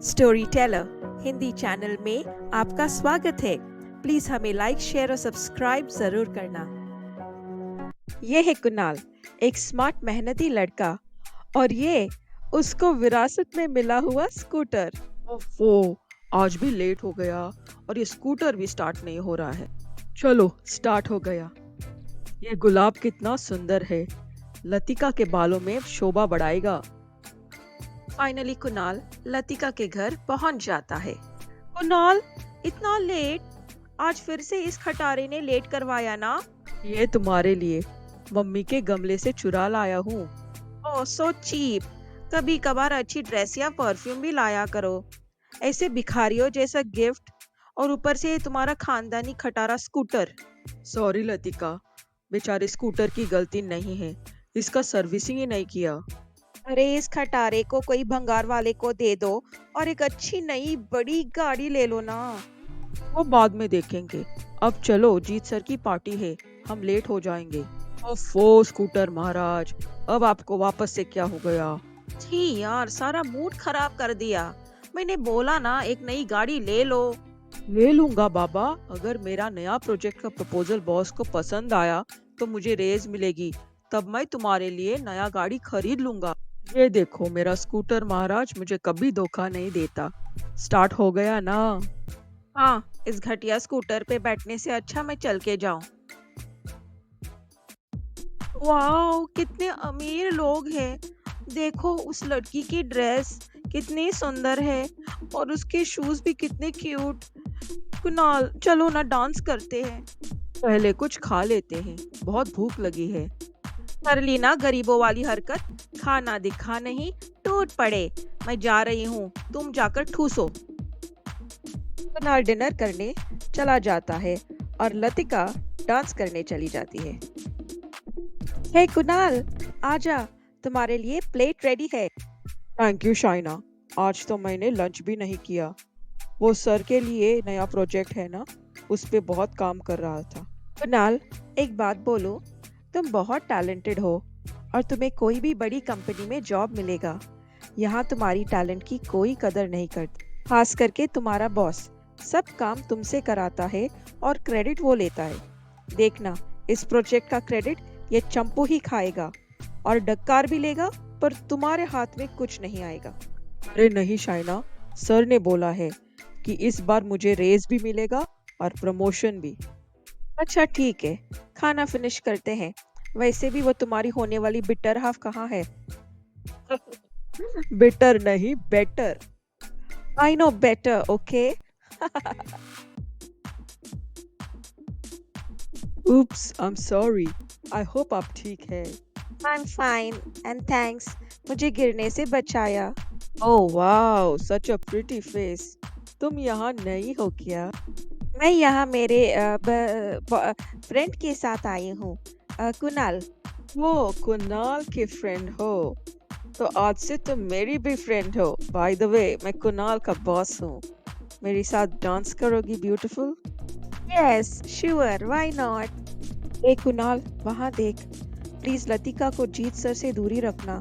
Story teller Hindi channel में आपका स्वागत है। प्लीज हमें लाइक, शेयर और सब्सक्राइब जरूर करना। ये है कुणाल, एक स्मार्ट मेहनती लड़का, और ये उसको विरासत में मिला हुआ स्कूटर। ओफो, आज भी लेट हो गया और ये स्कूटर भी स्टार्ट नहीं हो रहा है। चलो, स्टार्ट हो गया। ये गुलाब कितना सुंदर है, लतिका के बालों में शोभा बढ़ाएगा। फाइनली कुणाल लतिका के घर पहुंच जाता है। कुणाल, इतना लेट? आज फिर से इस खटारे ने लेट करवाया ना। ये तुम्हारे लिए मम्मी के गमले से चुरा लाया हूँ। ओह सो चीप। कभी कभार अच्छी ड्रेस या परफ्यूम भी लाया करो। ऐसे भिखारियों जैसा गिफ्ट, और ऊपर से ये तुम्हारा खानदानी खटारा स्कूटर। सॉरी लतिका, बेचारे स्कूटर की गलती नहीं है, इसका सर्विसिंग ही नहीं किया। अरे इस खटारे को कोई भंगार वाले को दे दो और एक अच्छी नई बड़ी गाड़ी ले लो ना। वो बाद में देखेंगे। अब चलो, जीत सर की पार्टी है, हम लेट हो जाएंगे। ओफो स्कूटर महाराज, अब आपको वापस से क्या हो गया? छी यार, सारा मूड खराब कर दिया। मैंने बोला ना एक नई गाड़ी ले लो। ले लूंगा बाबा, अगर मेरा नया प्रोजेक्ट का प्रपोजल बॉस को पसंद आया तो मुझे रेज मिलेगी, तब मैं तुम्हारे लिए नया गाड़ी खरीद लूंगा। ये देखो मेरा स्कूटर महाराज मुझे कभी धोखा नहीं देता। स्टार्ट हो गया ना? हाँ, इस घटिया स्कूटर पे बैठने से अच्छा मैं चल के जाऊं। वाह, कितने अमीर लोग हैं। देखो उस लड़की की ड्रेस कितनी सुंदर है, और उसके शूज भी कितने क्यूट। कुणाल, चलो ना डांस करते हैं। पहले कुछ खा लेते हैं, बहुत भूख लगी है। कर ली ना गरीबों वाली हरकत। खाना दिखा नहीं, टूट पड़े। मैं जा रही हूँ, तुम जाकर ठूसो। कुणाल डिनर करने चला जाता है और लतिका डांस करने चली जाती है। हे कुणाल, आजा, तुम्हारे लिए प्लेट रेडी है। थैंक यू शाइना, आज तो मैंने लंच भी नहीं किया। वो सर के लिए नया प्रोजेक्ट है ना, उस पे बहुत काम कर रहा था। कुणाल, एक बात बोलो, तुम बहुत टैलेंटेड हो और तुम्हें कोई भी बड़ी कंपनी में जॉब मिलेगा। यहाँ तुम्हारी टैलेंट की कोई कदर नहीं करती, खास करके तुम्हारा बॉस। सब काम तुमसे कराता है और क्रेडिट वो लेता है। देखना, इस प्रोजेक्ट का क्रेडिट ये चंपू ही खाएगा, और डक्कार भी लेगा, पर तुम्हारे हाथ में कुछ नहीं आएगा। अरे नहीं शाइना, सर ने बोला है कि इस बार मुझे रेज भी मिलेगा और प्रमोशन भी। अच्छा ठीक है, खाना फिनिश करते हैं। वैसे भी वो तुम्हारी होने वाली बिटर हाफ कहाँ है? बेटर नहीं, better. I know better, okay. Oops, I am sorry. I hope आप ठीक है। I am fine and thanks, मुझे गिरने से बचाया। Oh wow, such a pretty face. तुम यहाँ नई हो क्या? मैं यहाँ मेरे फ्रेंड के साथ आई हूँ, कुणाल। वो कुणाल के फ्रेंड हो? तो आज से तुम मेरी भी फ्रेंड हो। बाय द वे, मैं कुणाल का बॉस हूँ। मेरे साथ डांस करोगी beautiful? Yes sure, why not. ए कुणाल, वहाँ देख। प्लीज लतिका को जीत सर से दूरी रखना।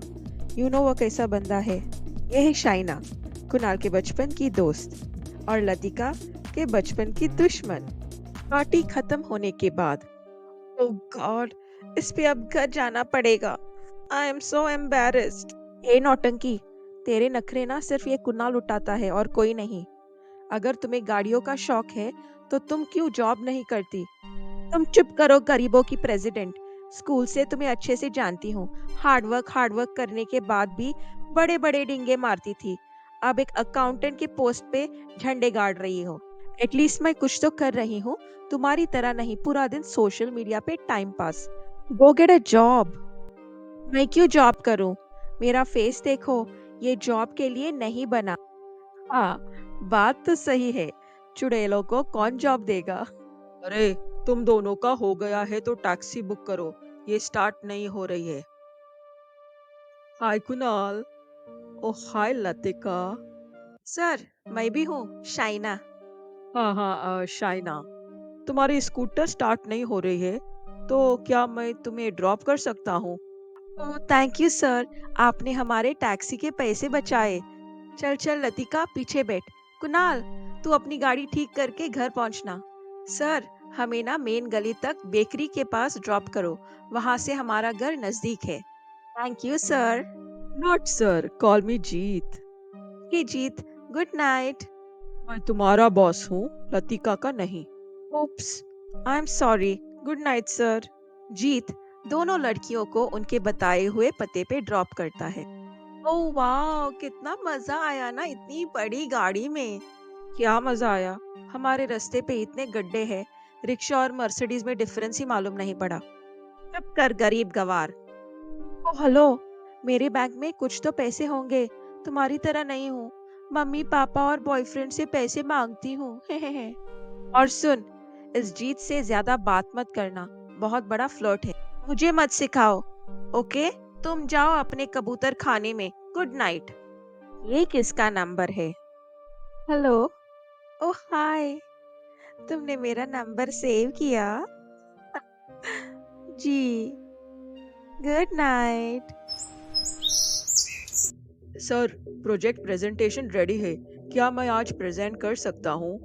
यू नो वो कैसा बंदा है। ये है शाइना, कुणाल के बचपन की दोस्त, और लतिका के बचपन की दुश्मन। पार्टी खत्म होने के बाद, ओह गॉड, इस पे अब घर जाना पड़ेगा। आई एम सो एम्बैरेस्ड। ए नौटंकी, तेरे नखरे ना सिर्फ ये कुणाल उठाता है और कोई नहीं। अगर तुम्हें गाड़ियों का शौक है तो तुम क्यों जॉब नहीं करती? तुम चुप करो गरीबों की प्रेसिडेंट। स्कूल से तुम्हें अच्छे से जानती हूँ। हार्ड वर्क करने के बाद भी बड़े बड़े डिंगे मारती थी। अब एक अकाउंटेंट के पोस्ट पे झंडे गाड़ रही हो। एटलीस्ट मैं कुछ तो कर रही हूँ, तुम्हारी तरह नहीं पूरा दिन सोशल मीडिया पे time pass. Go get a job. मैं क्यों जॉब करूँ? मेरा फेस देखो, ये जॉब के लिए नहीं बना। हाँ, बात तो सही है। चुड़ैलों को कौन जॉब देगा? अरे, तुम दोनों का हो गया है तो टैक्सी बुक करो, ये स्टार्ट नहीं हो रही है। हाय कुणाल। ओ हाय लतिका। सर, मैं भी हूँ, शाइना। हाँ हाँ, शाइना, तुम्हारी स्कूटर स्टार्ट नहीं हो रही है, तो क्या मैं तुम्हें ड्रॉप कर सकता हूँ? ओह थैंक यू सर, आपने हमारे टैक्सी के पैसे बचाए। चल चल लतिका, पीछे बैठ। कुणाल, तू अपनी गाड़ी ठीक करके घर पहुंचना। सर, हमें ना मेन गली तक बेकरी के पास ड्रॉप करो। वहां से हमारा घर नजदीक है। Thank you sir. Not sir, call me Jeet. Hey Jeet, good night. मैं तुम्हारा बॉस हूँ, लतिका का नहीं। Oops, I am sorry. Good night sir. Jeet दोनों लड़कियों को उनके बताए हुए पते पे ड्रॉप करता है। ओह वाह, कितना मजा आया ना इतनी बड़ी गाड़ी में। क्या मजा आया? हमारे रास्ते पे इतने गड्ढे हैं, रिक्शा और मर्सिडीज में डिफरेंस ही मालूम नहीं पड़ा। चुप कर गरीब गवार। ओ हेलो, मेरे बैंक में कुछ तो पैसे होंगे। तुम्हारी तरह नहीं हूँ, मम्मी पापा और बॉयफ्रेंड से पैसे मांगती हूँ। और सुन, इस जीत से ज्यादा बात मत करना, बहुत बड़ा फ्लर्ट है। मुझे मत सिखाओ, ओके? तुम जाओ अपने कबूतर खाने में। Good night. ये किसका नंबर है? हेलो। ओह हाय, तुमने मेरा नंबर सेव किया? जी, good night. Sir, project presentation ready है। क्या मैं आज प्रेजेंट कर सकता हूँ?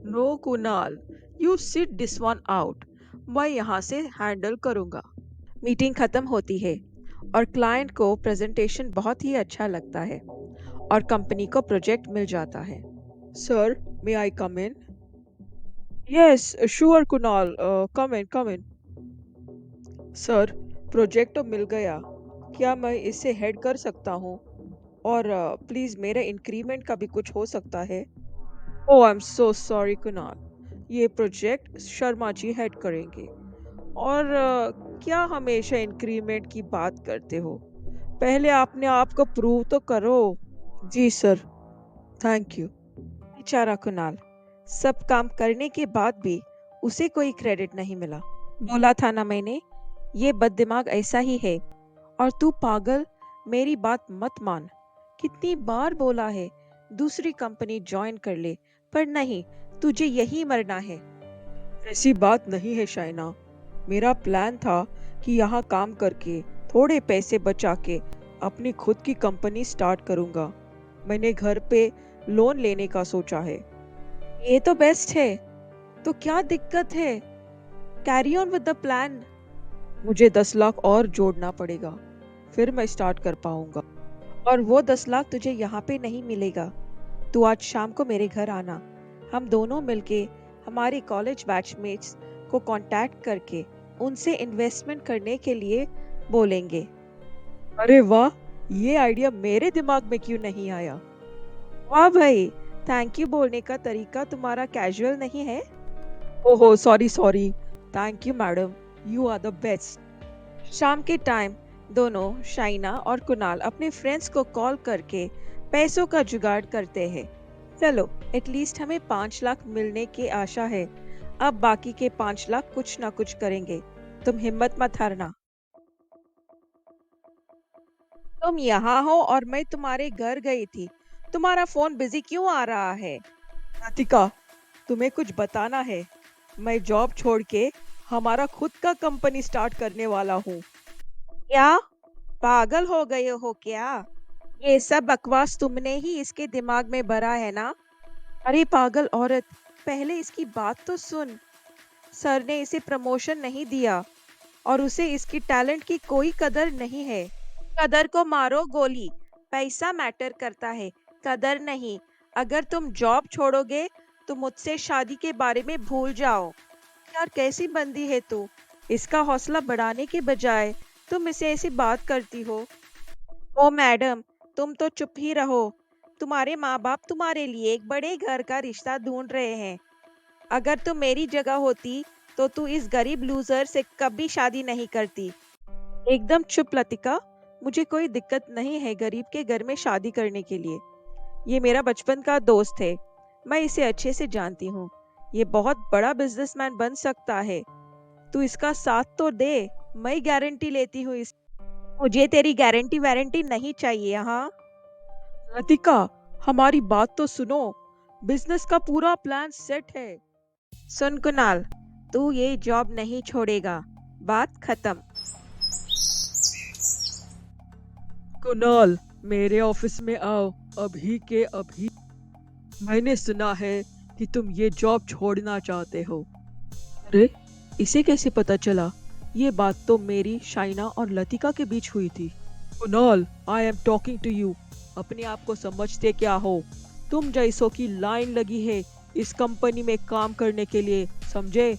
No Kunal, you sit this one out. मैं यहाँ से हैंडल करूँगा। मीटिंग खत्म होती है और क्लाइंट को प्रेजेंटेशन बहुत ही अच्छा लगता है और कंपनी को प्रोजेक्ट मिल जाता है। सर, मे आई कम इन? यस श्योर कुणाल, कम इन कम इन। सर, प्रोजेक्ट तो मिल गया। क्या मैं इसे हेड कर सकता हूँ? और प्लीज मेरे इंक्रीमेंट का भी कुछ हो सकता है। Oh I am so sorry Kunal, ये प्रोजेक्ट शर्मा जी हेड करेंगे। और क्या हमेशा इंक्रीमेंट की बात करते हो? पहले अपने आप को प्रूव तो करो। जी सर, थैंक यू। बेचारा कुणाल, सब काम करने के बाद भी उसे कोई क्रेडिट नहीं मिला। बोला था ना मैंने, ये बददिमाग ऐसा ही है। और तू पागल, मेरी बात मत मान। कितनी बार बोला है दूसरी कंपनी ज्वाइन कर ले, पर नहीं, तुझे यही मरना है। ऐसी बात नहीं है शाइना। मेरा प्लान था कि यहाँ काम करके थोड़े पैसे बचा के अपनी खुद की कंपनी स्टार्ट करूँगा। मैंने घर पे लोन लेने का सोचा है। ये तो बेस्ट है। तो क्या दिक्कत है? Carry on with the plan. मुझे 10 लाख और जोड़ना पड़ेगा, फिर मैं स्टार्ट कर पाऊंगा। और वो 10 लाख तुझे यहाँ पे नहीं मिलेगा। तू आज शाम को मेरे घर आना। हम दोनों मिलके हमारे कॉलेज बैचमेट्स को कांटेक्ट करके उनसे इन्वेस्टमेंट करने के लिए बोलेंगे। अरे वाह, ये आइडिया मेरे दिमाग में क्यों नहीं आया? वाह भाई, थैंक यू बोलने का तरीका तुम्हारा कैजुअल नहीं है। ओहो sorry sorry. Thank you madam, you are the best. शाम के टाइम दोनों शाइना और कुणाल अपने फ्रेंड्स को कॉल करके पैसों का जुगाड़ करते हैं। चलो, एटलीस्ट हमें 5 लाख मिलने की आशा है। अब बाकी के 5 लाख कुछ ना कुछ करेंगे। तुम हिम्मत मत हारना। तुम यहाँ हो और मैं तुम्हारे घर गई थी। तुम्हारा फोन बिजी क्यों आ रहा है? राधिका, तुम्हें कुछ बताना है। मैं जॉब छोड़ के हमारा खुद का कंपनी स्टार्ट करने वाला हूँ। क्या पागल हो गए हो क्या? ये सब बकवास तुमने ही इसके दिमाग में भरा है ना? अरे पागल औरत, पहले इसकी बात तो सुन। सर ने इसे प्रमोशन नहीं दिया और उसे इसकी टैलेंट की कोई कदर नहीं है। कदर को मारो गोली। पैसा मैटर करता है, कदर नहीं। अगर तुम जॉब छोड़ोगे तो मुझसे शादी के बारे में भूल जाओ। यार कैसी बंदी है तू? इसका हौसला बढ़ाने के बजाय तुम इसे ऐसी बात करती हो। ओ मैडम, तुम तो चुप ही रहो। तुम्हारे माँ बाप तुम्हारे लिए एक बड़े घर का रिश्ता ढूंढ रहे हैं। अगर तुम मेरी जगह होती तो तू इस गरीब लूजर से कभी शादी नहीं करती। एकदम चुप लतिका। मुझे कोई दिक्कत नहीं है गरीब के घर में शादी करने के लिए। ये मेरा बचपन का दोस्त है। मैं इसे अच्छे से जानती हूँ। ये बहुत बड़ा बिजनेसमैन बन सकता है। तू इसका साथ तो दे। मैं गारंटी लेती हूँ इस। मुझे तेरी गारंटी वारंटी नहीं चाहिए। हाँ, राधिका, हमारी बात तो सुनो। बिजनेस का पूरा प्लान सेट है। सुन कुणाल, तू ये जॉब नहीं छोड़ेगा। बात खत्म। कुणाल, मेरे ऑफिस में आओ। अभी के अभी। मैंने सुना है कि तुम ये जॉब छोड़ना चाहते हो। अरे, इसे कैसे पता चला? ये बात तो मेरी, शाइना और लतिका के बीच हुई थी। Kunal, I am talking to you. अपने आप को समझते क्या हो? तुम जैसों की लाइन लगी है इस कंपनी में काम करने के लिए, समझे?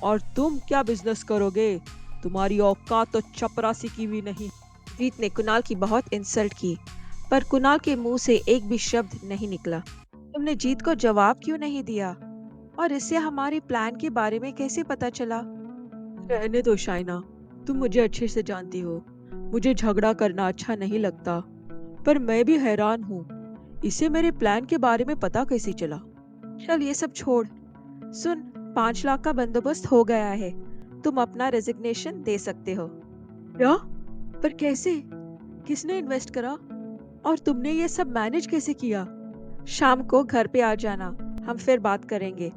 और तुम क्या बिजनेस करोगे? तुम्हारी औकात तो चपरासी की भी नहीं। जीत ने कुणाल की बहुत इंसल्ट की, पर कुणाल के मुंह से एक भी शब्द नहीं निकला। तुमने जीत को जवाब क्यों नहीं दिया? और इससे हमारे प्लान के बारे में कैसे पता चला? रहने दो शाइना, तुम मुझे अच्छे से जानती हो। मुझे झगड़ा करना अच्छा नहीं लगता, पर मैं भी हैरान हूँ, इसे मेरे प्लान के बारे में पता कैसे चला? चल ये सब छोड़। सुन, 5 लाख का बंदोबस्त हो गया है। तुम अपना रेजिग्नेशन दे सकते हो। क्या? पर कैसे? किसने इन्वेस्ट करा? और तुमने ये सब मैनेज कैसे किया? शाम को घर पे आ जाना, हम फिर बात करेंगे।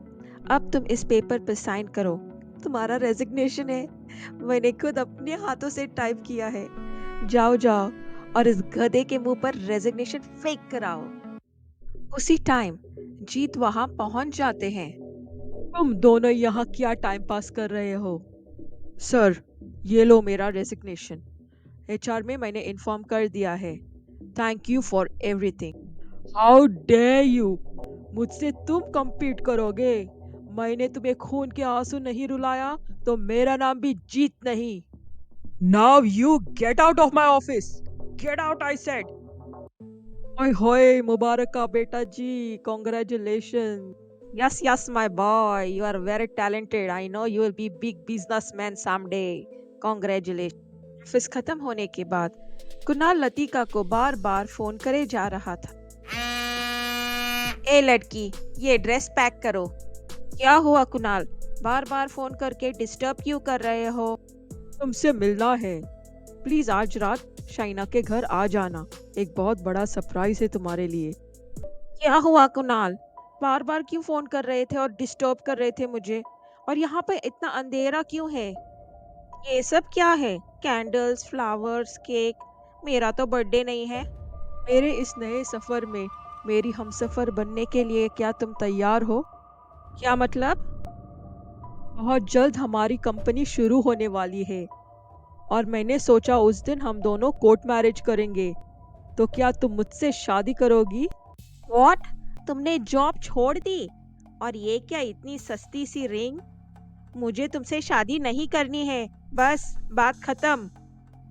अब तुम इस पेपर पर साइन करो। तुम्हारा रेजिग्नेशन है। मैंने खुद अपने हाथों से टाइप किया है। जाओ जाओ और इस गधे के मुंह पर रेजिग्नेशन फेक कराओ। उसी टाइम जीत वहां पहुंच जाते हैं। तुम दोनों यहाँ क्या टाइम पास कर रहे हो? सर, ये लो मेरा रेजिग्नेशन। एचआर में मैंने इन्फॉर्म कर दिया है। Thank you for everything. How dare you! मुझसे तुम compete करोगे? मैंने तुम्हें खून के आंसू नहीं रुलाया, तो मेरा नाम भी जीत नहीं। Now you get out of my office. Get out, I said. ओए होए, मुबारक का बेटा जी, congratulations. Yes, yes, my boy. You are very talented. I know you will be big businessman someday. Congratulations. Office खत्म होने के बाद कुणाल लतिका को बार बार फोन करे जा रहा था। ए लड़की, ये ड्रेस पैक करो। क्या हुआ कुणाल? बार बार फोन करके डिस्टर्ब क्यों कर रहे हो? तुमसे मिलना है। प्लीज आज रात शाइना के घर आ जाना। एक बहुत बड़ा सरप्राइज है तुम्हारे लिए। क्या हुआ कुणाल? बार बार क्यों फोन कर रहे थे और डिस्टर्ब कर रहे थे मुझे? और यहाँ पे इतना अंधेरा क्यों है? ये सब क्या है? Candles, flowers, cake. मेरा तो बर्थडे नहीं है। मेरे इस नए सफर में मेरी हमसफर बनने के लिए क्या तुम तैयार हो? क्या मतलब? बहुत जल्द हमारी कंपनी शुरू होने वाली है और मैंने सोचा उस दिन हम दोनों कोर्ट मैरिज करेंगे। तो क्या तुम मुझसे शादी करोगी? व्हाट? तुमने जॉब छोड़ दी? और ये क्या इतनी सस्ती सी रिंग? मुझे तुमसे शादी नहीं करनी है। बस, बात खत्म।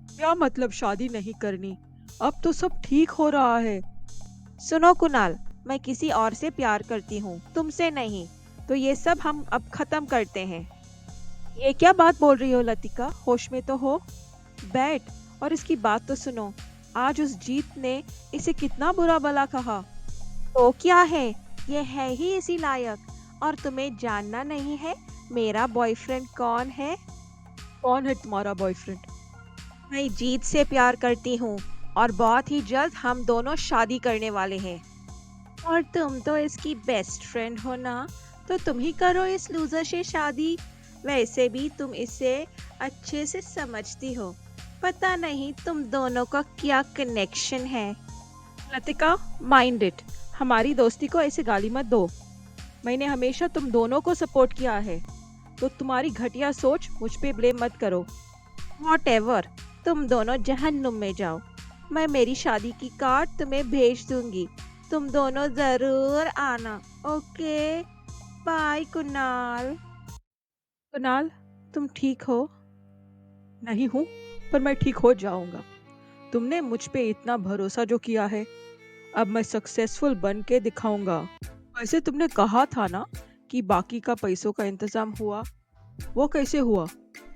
क्या मतलब शादी नहीं करनी? अब तो सब ठीक हो रहा है। सुनो कुणाल, मैं किसी और से प्यार करती हूँ, तुमसे नहीं। तो ये सब हम अब खत्म करते हैं। ये क्या बात बोल रही हो लतिका? होश में तो हो। बैठ और इसकी बात तो सुनो। आज उस जीत ने इसे कितना बुरा भला कहा। तो क्या है? ये है ही इसी लायक। और तुम्हें जानना नहीं है मेरा बॉयफ्रेंड कौन है? कौन है तुम्हारा बॉयफ्रेंड? मैं जीत से प्यार करती हूँ और बहुत ही जल्द हम दोनों शादी करने वाले हैं। और तुम तो इसकी बेस्ट फ्रेंड हो ना, तो तुम ही करो इस लूजर से शादी। वैसे भी तुम इसे अच्छे से समझती हो। पता नहीं तुम दोनों का क्या कनेक्शन है। Latika, mind it. हमारी दोस्ती को ऐसे गाली मत दो। मैंने हमेशा तुम दोनों को सपोर्ट किया है, तो तुम्हारी घटिया सोच मुझ पे ब्लेम मत करो। Whatever, तुम दोनों जहन्नुम में जाओ। मैं मेरी शादी की कार्ड तुम्हें भेज दूंगी। तुम दोनों जरूर आना। Okay, bye Kunal. कुणाल, तुम ठीक हो? नहीं हूँ, पर मैं ठीक हो जाऊंगा। तुमने मुझ पे इतना भरोसा जो किया है, अब मैं सक्सेसफुल बन के दिखाऊंगा। वैसे तुमने कहा था ना कि बाकी का पैसों का इंतजाम हुआ, वो कैसे हुआ?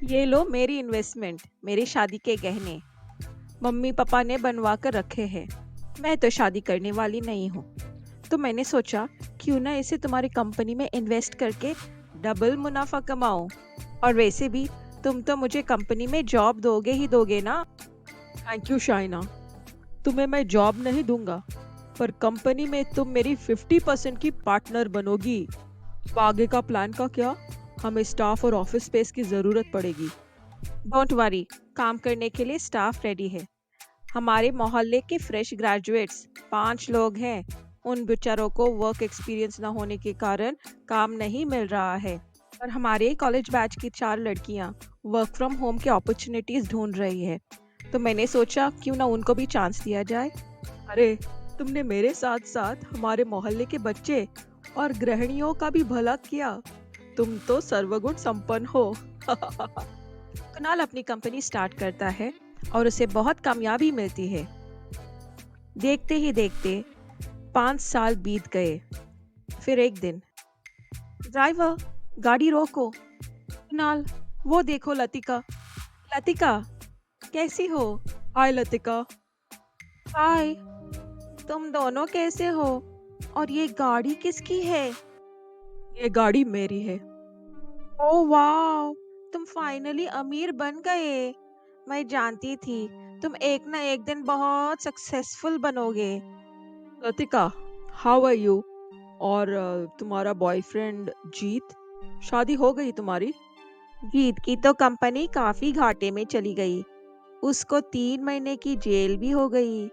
ये लो मेरी इन्वेस्टमेंट, मेरी शादी के गहने। मम्मी पापा ने बनवा कर रखे हैं। मैं तो शादी करने वाली नहीं हूँ, तो मैंने सोचा क्यों ना इसे तुम्हारी कंपनी में इन्वेस्ट करके डबल मुनाफा कमाऊं। और वैसे भी तुम तो मुझे कंपनी में जॉब दोगे ही दोगे ना। Thank you Shaina. तुम्हें मैं जॉब नहीं दूंगा, पर कंपनी में तुम मेरी 50% की पार्टनर बनोगी। अब आगे का प्लान का क्या? हमें स्टाफ और ऑफिस स्पेस की जरूरत पड़ेगी। डोंट वरी, काम करने के लिए स्टाफ रेडी है। हमारे मोहल्ले के फ्रेश ग्रेजुएट्स 5 लोग हैं। उन बेचारों को वर्क एक्सपीरियंस न होने के कारण काम नहीं मिल रहा है। और हमारे कॉलेज बैच की 4 लड़कियां वर्क फ्रॉम होम के अपॉर्चुनिटीज ढूंढ रही है। तो मैंने सोचा क्यों ना उनको भी चांस दिया जाए। अरे, तुमने मेरे साथ साथ हमारे मोहल्ले के बच्चे और गृहिणियों का भी भला किया। तुम तो सर्वगुण संपन्न हो। कुणाल अपनी कंपनी स्टार्ट करता है और उसे बहुत कामयाबी मिलती है। देखते ही देखते 5 साल बीत गए। फिर एक दिन, ड्राइवर, गाड़ी रोको। कुणाल, वो देखो लतिका। लतिका, कैसी हो? हाय लतिका। हाय, तुम दोनों कैसे हो? और ये गाड़ी किसकी है? ये गाड़ी मेरी है। ओह वाह, तुम फाइनली अमीर बन गए। मैं जानती थी तुम एक ना एक दिन बहुत सक्सेसफुल बनोगे। Latika, how are you? और तुम्हारा बॉयफ्रेंड जीत, शादी हो गई तुम्हारी? जीत की तो कंपनी काफी घाटे में चली गई। उसको 3 महीने की जेल भी हो गई।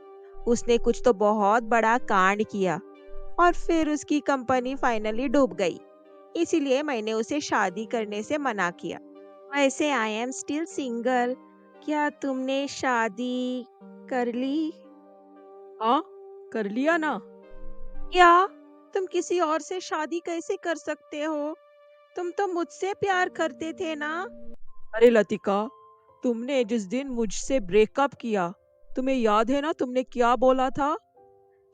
उसने कुछ तो बहुत बड़ा कांड किया और फिर उसकी कंपनी फाइनली डूब गई। इसीलिए मैंने उसे शादी करने से मना किया। वैसे आई एम स्टिल सिंगल। क्या तुमने शादी कर ली? हाँ, कर लिया ना। क्या? तुम किसी और से शादी कैसे कर सकते हो? तुम तो मुझसे प्यार करते थे ना? अरे लतिका, तुमने जिस दिन मुझसे ब्रेकअप किया, तुम्हें याद है ना तुमने क्या बोला था?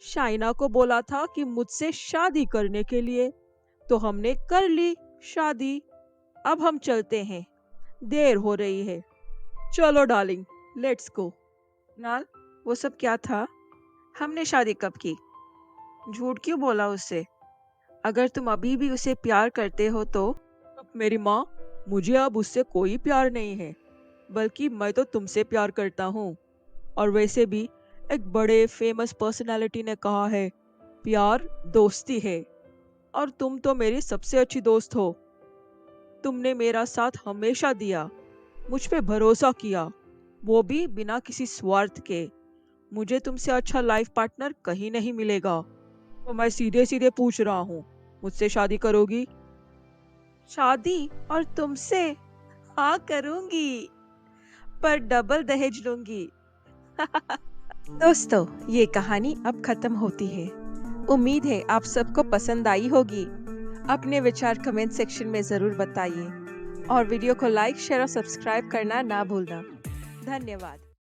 शाइना को बोला था कि मुझसे शादी करने के लिए। तो हमने कर ली शादी। अब हम चलते हैं, देर हो रही है। चलो डार्लिंग, लेट्स गो। नाल, वो सब क्या था? हमने शादी कब की? झूठ क्यों बोला उससे? अगर तुम अभी भी उसे प्यार करते हो तो? मेरी माँ, मुझे अब उससे कोई प्यार नहीं है, बल्कि मैं तो तुमसे प्यार करता हूँ। और वैसे भी एक बड़े फेमस पर्सनालिटी ने कहा है, प्यार दोस्ती है। और तुम तो मेरी सबसे अच्छी दोस्त हो। तुमने मेरा साथ हमेशा दिया, मुझ पे भरोसा किया, वो भी बिना किसी स्वार्थ के। मुझे तुमसे अच्छा लाइफ पार्टनर कहीं नहीं मिलेगा। तो मैं सीधे सीधे पूछ रहा हूँ, मुझसे शादी करोगी? शादी और तुमसे? हाँ करूंगी, पर डबल दहेज लूंगी। दोस्तों, ये कहानी अब खत्म होती है। उम्मीद है आप सबको पसंद आई होगी। अपने विचार कमेंट सेक्शन में जरूर बताइए और वीडियो को लाइक, शेयर और सब्सक्राइब करना ना भूलना। धन्यवाद।